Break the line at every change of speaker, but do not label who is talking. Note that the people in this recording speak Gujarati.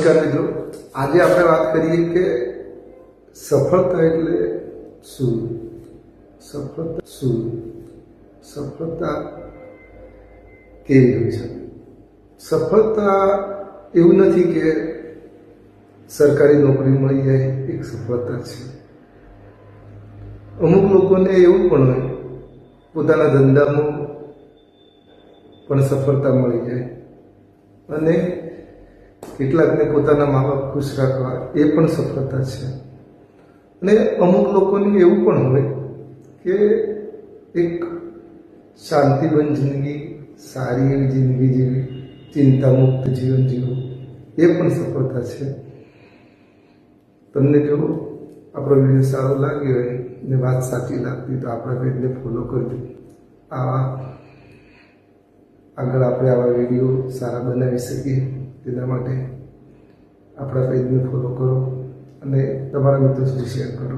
મિત્રો, આજે આપણે વાત કરીએ કે સફળતા એટલે શું? સફળતા શું? સફળતા કેવી હોય છે? સફળતા એવું નથી કે સરકારી નોકરી મળી જાય એક સફળતા છે. અમુક લોકોને એવું પણ હોય પોતાના ધંધામાં પણ સફળતા મળી જાય, અને કેટલાકને પોતાના મા બાપ ખુશ રાખવા એ પણ સફળતા છે. અને અમુક લોકોને એવું પણ હોય કે એક શાંતિબંધ જિંદગી, સારી એવી જિંદગી જીવી, ચિંતા મુક્ત જીવન જીવવું એ પણ સફળતા છે. તમને જો આપણો વિડીયો સારો લાગ્યો હોય ને વાત સાચી લાગતી તો આપણા પેજને ફોલો કરજો. આગળ આપણે આવા વિડીયો સારા બનાવી શકીએ તેના માટે આપણા પેજને ફોલો કરો અને તમારા મિત્રો સુધી શેર કરો.